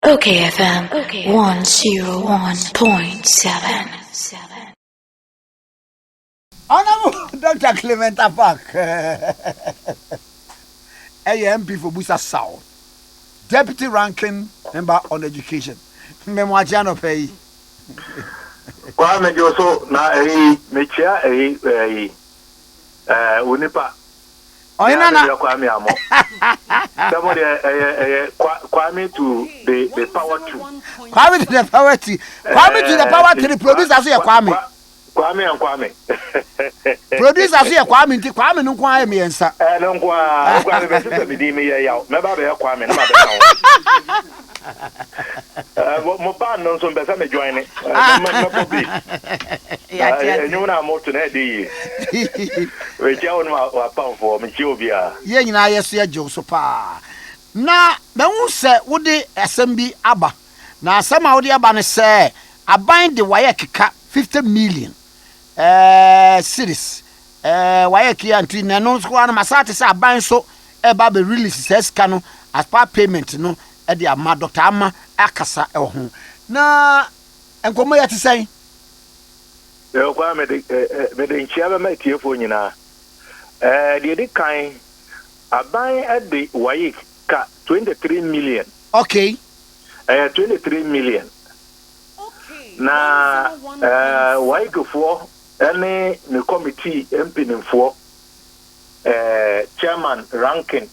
OKFM 101.7. Honorable Dr. Clement Apaak, MP for Busa South, Deputy Ranking Member on Education. Memoiano pay. Kwame Joso na mechia unipa. Oina na Kwame amo. Somebody Kwame to the power to. Kwame to the power to. Kwame to the power to the producer so Kwame. Kwame and Kwame. Producer so Kwame nti Kwame no kwa emiensa. No kwa Kwame be se me di me ya. Me ba be Kwame na ma be kan. Mo ba no so be se me join ni. Me ko bi. Ya nyu na mo to na di. We ja won wa pan for me ji obi a. Ye nyina yeso ya jo so pa. Na me hu se wo de asem bi aba. Na asem a wo de aba ne se aban de WAEC ka 50 million series WAEC anti na no so na masate se aban so e ba be release says kanu as part payment no e de ama Dr. Ama akasa e ho na enkomo ya tisai yo kwa me de nchia ba matiefo nyina de kan aban e de WAEC ka 23 million. Okay. 23 million. Na WAEC for any the committee MP for chairman ranking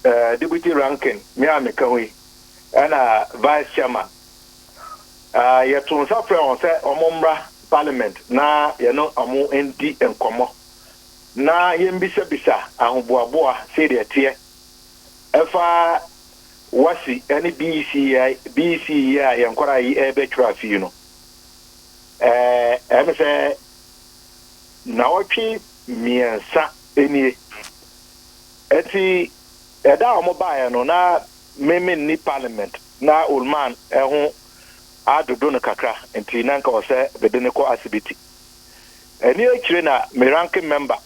deputy ranking me amekawe and vice chairman yetunsa frɛ on sɛ omombra parliament na ye no amu ndi enkomo na yembisa ahoboaboa se de tie efa wasi any BC ya yankora yi ebetwa fi no em say na otwi miensa enie eti eda omobae no na meme ni parliament na ulman eho adodo no kakra enti nanka o se bede ne ko asibiti eni ekire na me ranking member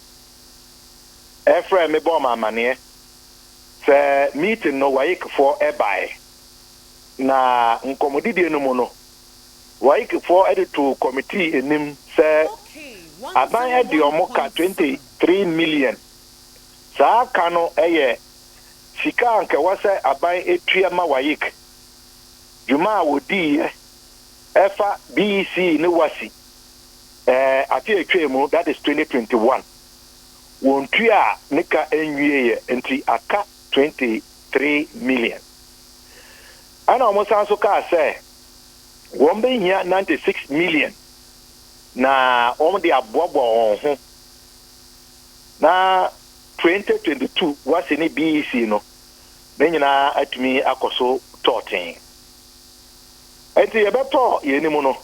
efra me bo ma amane se meeting no WAEC for ebae na nkomodidie no mu no WAEC for editor committee enim se aban edi omoka 23 million saa kano eye sika anke wase aban etua ma WAEC juma wodi efa BC ne wasi ati etwemu that is 2021 won tua nika enwie enti aka 23 million. And almost also can say, one being here 96 million. Na on the abobo on na 2022 was in BEC no. Then you know at me akoso 13. And the better yenimono.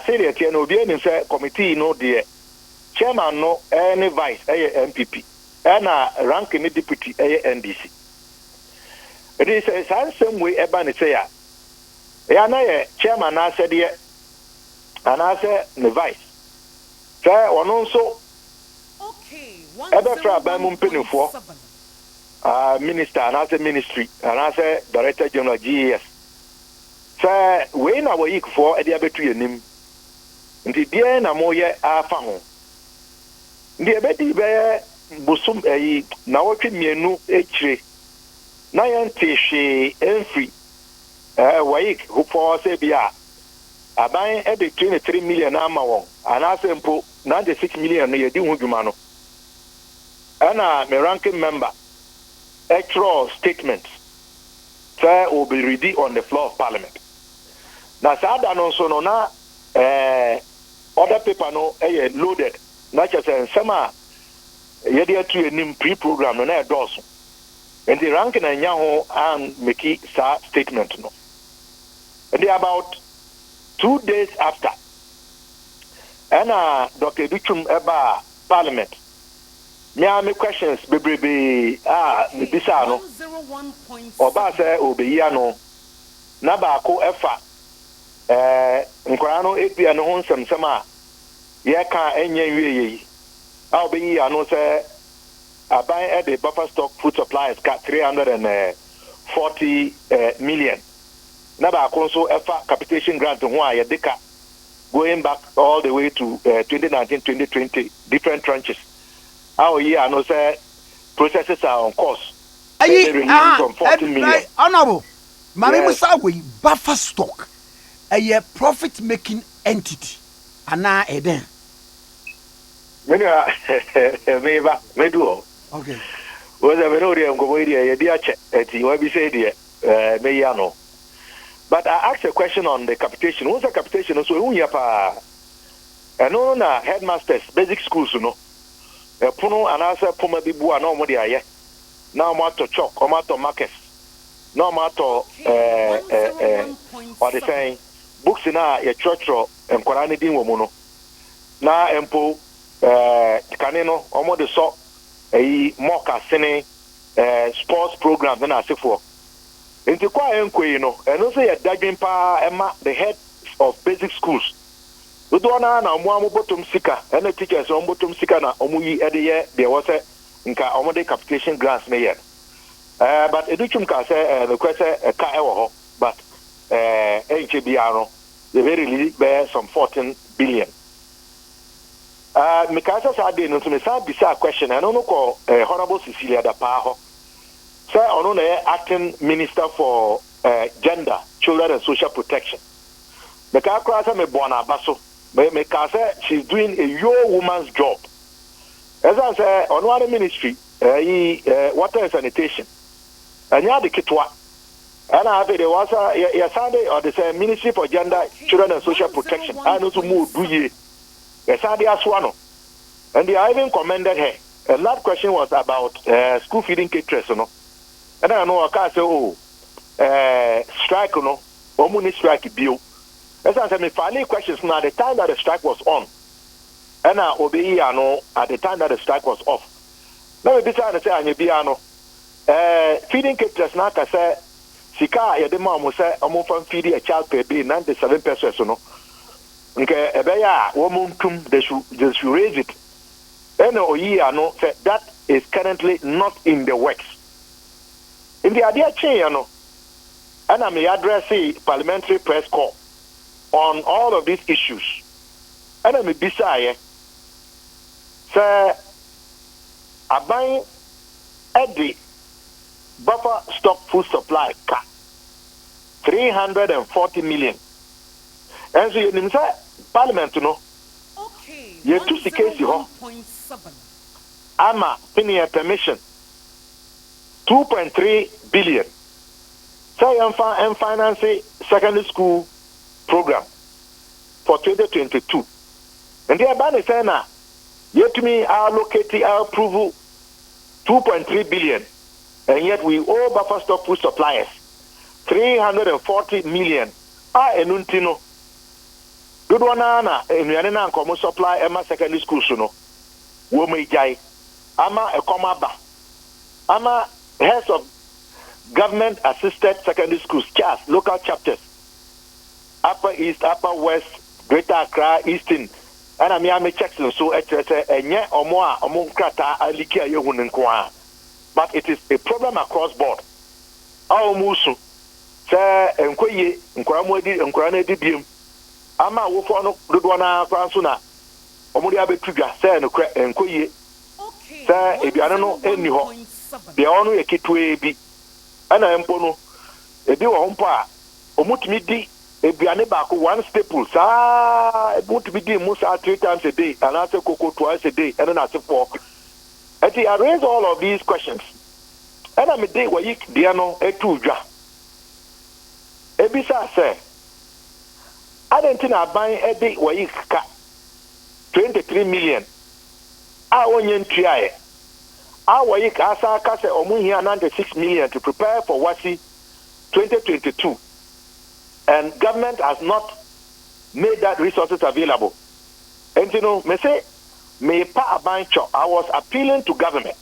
Say that you know the say committee no the chairman no any vice MPP. And ranking deputy NDC. It is a some way about say ya. Na chairman na said ye and I said the vice. So one also ever fra by mumpini for minister and I said ministry and I said director general GES. So we na WAEC for edia betu nim. Nti dia na moye afa ho. Ndi ebedi be busum na wotwe mienu ekire na yente hwe enfri WAEC for say bia aban e de 23 million ama won ana sempo 96 million no ye di hu dwuma no ana me ranking member actual statement say will be ready on the floor of parliament na sada no so no na other paper no loaded na chese nsema yedi atu enim pre-program no na edoso and the ranking anya ho and make sa statement no and about 2 days after and Dr. Bichum eba parliament me am questions bebrebe me bisa no oba say obeyi no na ba ko efa nkora no epia no ho nsem a ye ka enya wieye I'll be I know say aban at the buffer stock food supplies got 340 40 million. Naba also EFA capitation grant ho a yedeka going back all the way to 2019-2020 different tranches. Our year I know say processes are on course. From 40 million. Honorable, Mami Yes. Musa we buffer stock a profit making entity. Ana eden. Many are me do. Okay. Was a very good idea. Dear check at what we say dear Mayano. But I asked a question on the capitation. What's the capitation? So who yapa? I know na headmasters, basic schools, you know. Puno and answer Puma Bibu and no more there. Now matter chalk, or matter markets. No matter what they saying. Books in a church and Korani din womono. Na empo kanino omo de so moka sene sports program na asefo. Nti kwa enkwe no eno say dadwen pa ema the head of basic schools. Dodo na omo amobotom sika ena teachers omobotom sika na omo yi ede ye de wo se nka omo de capitation grants me ye. But educhum ka say the question ka e wo ho but HBR no they very bear some 14 billion. Mikasa Sade no to me say bisa question I don't know call Honorable Cecilia Dapaho. Say ono na acting minister for gender, children and social protection. Meka kwasa me bona baso. Meka say she's doing a young woman's job. As I say on one ministry water and sanitation. Anya de kitwa. And I have the was Sunday or the Ministry for Gender, Children and Social Protection. I know to move do ye. Sunday Aswano. And they even commended her. And that question was about school feeding caterers, you know. And I know I can't say, strike, you know, or money strike bill. As I said, my final questions now, the time that the strike was on. And I obey, you know, at the time that the strike was off. Let me be trying to say, I know, feeding caterers now, I say, Sika, ya de mama say, I'm from feeding a child per day, 97 pesos, you know. Okay, ebeya, woman tum, they should raise it. And no, say that is currently not in the works. In the idea chain, you know, and I'm addressing parliamentary press corps on all of these issues. And I'm beside, say, I buy Eddie buffer stock food supply cut 340 million. And so you say Parliament, you know. Okay. You two the case you Ama pay permission 2.3 billion. Say I'm financing secondary school program for 2022. And they are banning saying now, yet to me allocate our approval 2.3 billion. And yet we owe buffer stock food suppliers 340 million. Enuntino. Good one, Anna, and Yanana common supply Emma secondary school, no. Woman Jai, Ama a comma Ama heads of government assisted secondary schools, CHASS, local chapters, Upper East, Upper West, Greater Accra, Eastern, and I'm Yami Jackson, so it's a yet or more among Krata, Alikia Yogun. But it is a problem across board. Our Musu, Sir, and Koye, and Kramodi, and Kranedi, Ama Wofano, Ludwana, Fransuna, Omodia Betuga, Sir, and Koye, Sir, if you don't know anyhow, the only a kid to be, and I am Pono, a deal on pa, Omutmidi, a Bianebako, one staple, sir, a Mutmidi Musa 3 times a day, and answer Coco twice a day, and then answer 4. And I raise all of these questions. And I'm a day where you diano a tuja. Ebisa say, I don't think I buy a day where you cut 23 million. I want you to try. I want you to ask or move here 96 million to prepare for WASI 2022. And government has not made that resources available. And you know, me say, I was appealing to government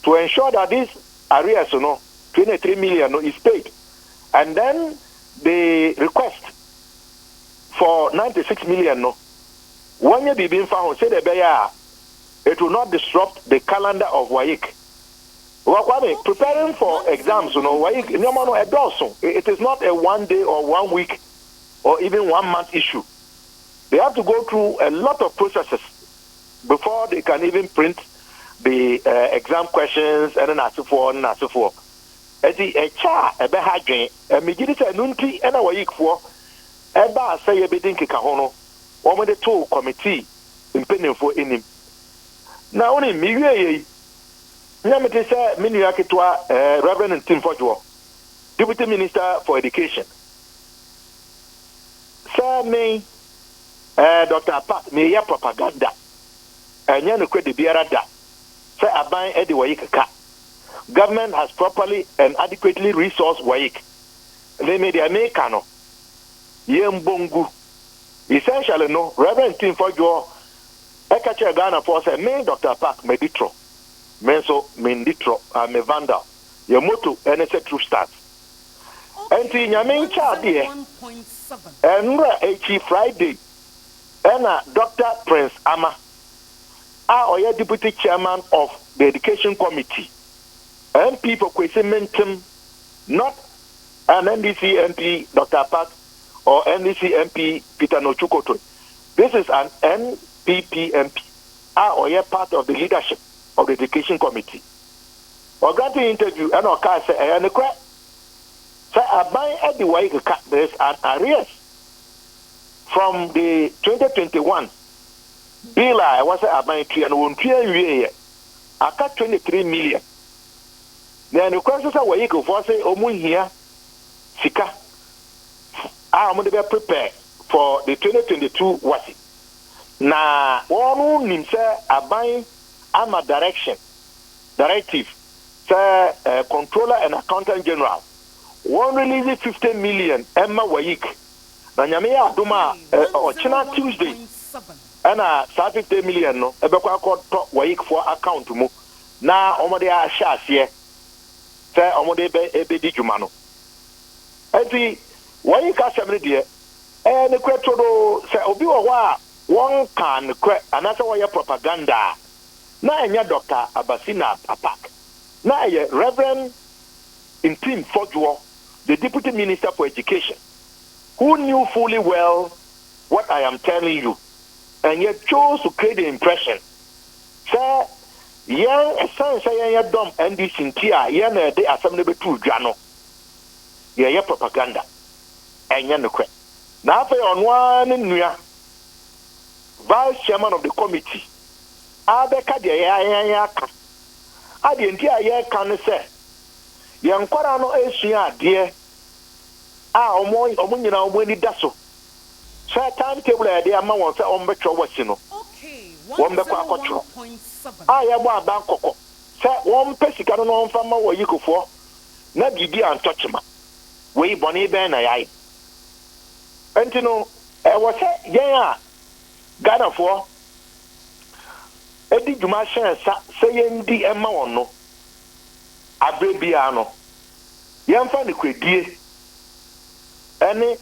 to ensure that this arrears, 23 million is paid. And then the request for 96 million, when you be being found, say the it will not disrupt the calendar of WAEC. Preparing for exams, it is not a 1 day or 1 week or even 1 month issue. They have to go through a lot of processes before they can even print the exam questions and so forth and so forth. A cha ebe ha dwen megidi say nunti na WAEC for eba say e bedin keka ho no wo de to committee mpenimfo enim na oni miwie yi nyamete say menu aketwa Reverend Tim Fodwo, Deputy Minister for Education. Say me Dr. Apaak me ya propaganda enya no kwede biara da say aban e de WAEC ka. Government has properly and adequately resourced WAEC. They made their mekano. Yembongu. Essentially, no, Reverend Tim Fodwo, Ekache Ghana for say, me Dr. Apaak, me ditro. Menso, me ditro, me vandal. Your motto, NSA true start. And in your main child, dear, and H Friday, and Dr. Prince Ama, our deputy chairman of the Education Committee. MP for Kwesimentum, not an NDC MP Dr. Apaak or NDC MP Peter Nochukoto. This is an NPP MP, or part of the leadership of the Education Committee. Or got the interview and Oka say, and the crap. Say, I buy at the WAEC cut this and arrears from the 2021 bill. I was a buy 3 and 1 year. I cut 23 million. Then the question is WAEC for say omu here sika. I'm going to be prepared for the 2022 WASI. Na one nim say aban ama directive say controller and accountant general one release 50 million emma WAEC. Na nyame ya adoma ochina Tuesday ana 50 million no ebekwa akọ WAEC for account mu na omode a hye say omode be di djuma no enti WAEC assemble de ne kweto do say obi wo a won kan kwe anase wo ye propaganda na enya Dr. Abasina Apaak na ye Reverend Tim Fodwo, the Deputy Minister for Education, who knew fully well what I am telling you and yet chose to create the impression say young son say ya dom NDC ntia ye na de asem ne betu dwa no ye propaganda enya no kwe na afa onwa ne nua vice chairman of the committee abeka de ya aka ade ntia ye kan se ye nkwara no esua ade a omo nyina omo ni daso so timetable e de ama won se ombetwo wasi no won be kwa akotro a ye bo aban kokko se won pesika no won fa ma WAEC na bibi antochema we boni ben na yai entino e wo se yen a Ghana for edi djuma hyen sa se yendi ema won no abrebia no yemfa ne kwadie ene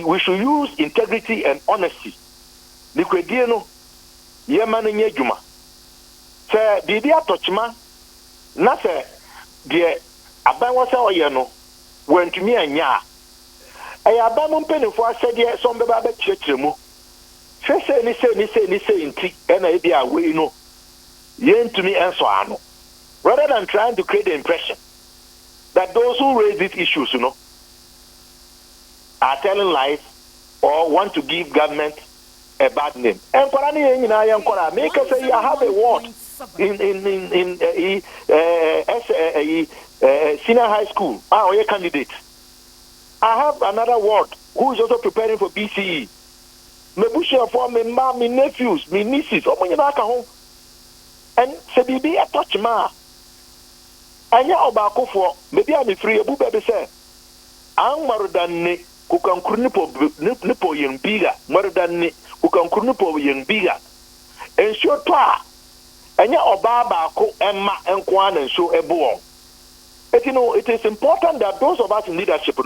we should use integrity and honesty. The kwadie no yema no nya djuma se bibi atochema na se de aban wo se oye no wantumi anya aban mo mpenifo asede so mbeba ba kirekiremu se ni se nti ena e bia we no yentumi enso ano rather than trying to create the impression that those who raise these issues are telling lies or want to give government a bad name. And for any make us say I have a ward in senior high school. Or a candidate. I have another ward who is also preparing for BCE. Me bushe for me ma, me nephews, me nieces, home. And se bibi a touch ma. Anya obako for maybe I'm free abu bebe say. Ang marudan kukankurnipo nipo yung biga marudan kukankurnipo yung biga ensure twa anya obaba ko emma enkwa na ensure ebuon. It is important that those of us in leadership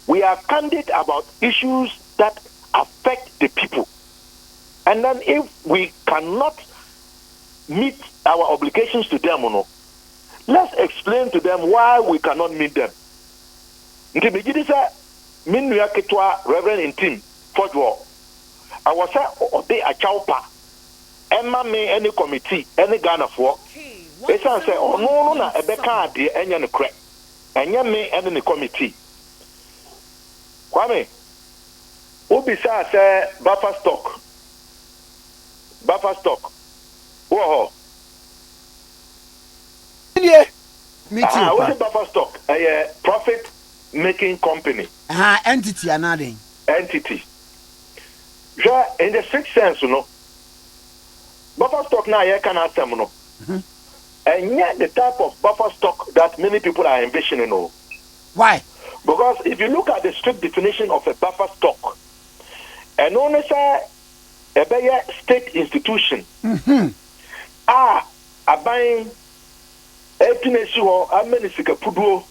we are candid about issues that affect the people, and then if we cannot meet our obligations to them, no, let's explain to them why we cannot meet them. Nti megidi sa minua ketwa Reverend Intim Fodwo. I was say a chaupa. Emma me any committee, any Ghana for. Esan say no na ebeka ade enya ne kre. Enya me any committee. Kwame. Obi say buffer stock. Buffer stock. Whoa. Yeah. Me too. What's a buffer stock? A profit making company. Entity another. Entity. In the strict sense, you know, buffer stock now you can ask them, you know. And yet the type of buffer stock that many people are envisioning. You know. Why? Because if you look at the strict definition of a buffer stock, and only say a state institution are buying a menisika pudo,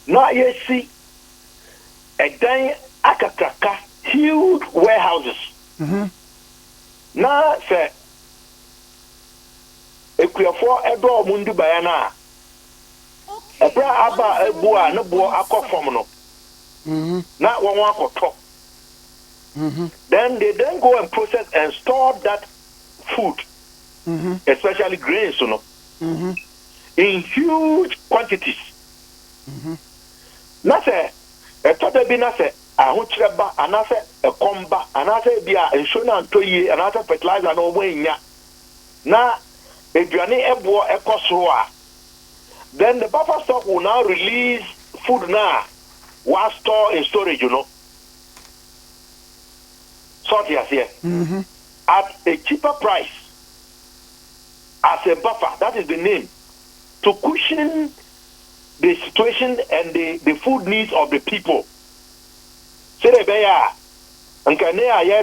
not yet see a dying akakaka, huge warehouses. Now, say, if we are for a door mundu bayana, a bra aba a boa, no boa, a cock from no. Not one or top. Then they then go and process and store that food, especially grains, you know, in huge quantities. Nase, a total binase, a hunchaba, anase, a comba, anase bia, and shona and toye, another fertilizer no way ya. Na, if you are near a cosroa, then the buffer stock will now release food now, while stored in storage, you know. Sort here, at a cheaper price as a buffer, that is the name, to cushion the situation and the food needs of the people. Say the bear, and can I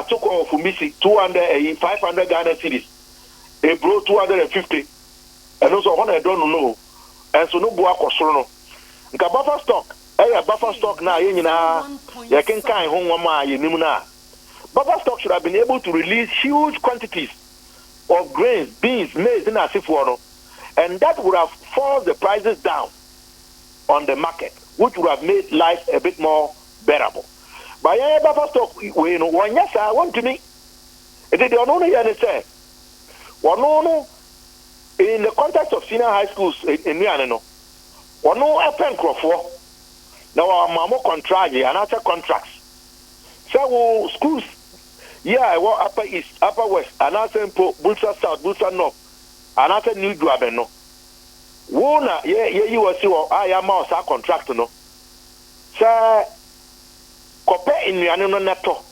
took off for missing 500 Ghana cities, they brought 250, and also one I don't know, and so no boa cosrono. Buffer stock, buffer stock now, you can kind home, you know. Buffer stock should have been able to release huge quantities of grains, beans, maize, and asifwano, and that would have forced the prices down on the market, which would have made life a bit more bearable. But buffer stock, we know one yes, I want to me. It is the only say. One in the context of senior high schools in Miano, one no a pen crop. Now our mamo contract and other contracts. So schools. Yeah, I want upper east, upper west, and I say Bulsa south, Bulsa north, and I say New Duabeno. Wona, you will see what I am our contract, no. Sir, compare in Yano Neto.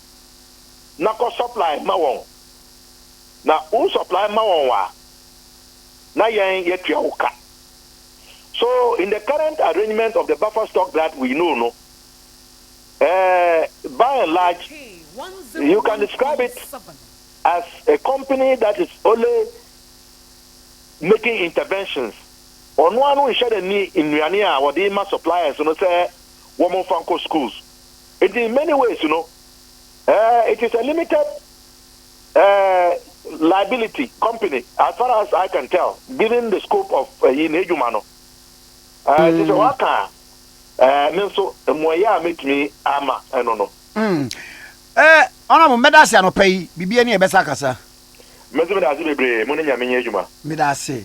Nako supply Mawon. Now, who supply Mawon? Now, yet Yauka. So, in the current arrangement of the buffer stock that we know, by and large, you can describe it as a company that is only making interventions. On one we share the need in Riania or the suppliers, you know, say woman Franco schools. It in many ways, you know, it is a limited liability company, as far as I can tell, given the scope of Inejumano. It is a worker. So moya make me ama I don't know. Ona mo medase anopai bibia ne ebesa kasa. Mezo medase bebre mo nya menye adwuma. Medase.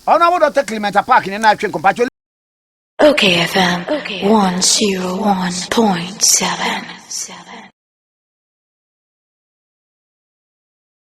Ona mo Dr. Clement Apaak ne na atwen compacho. OKFM 101.7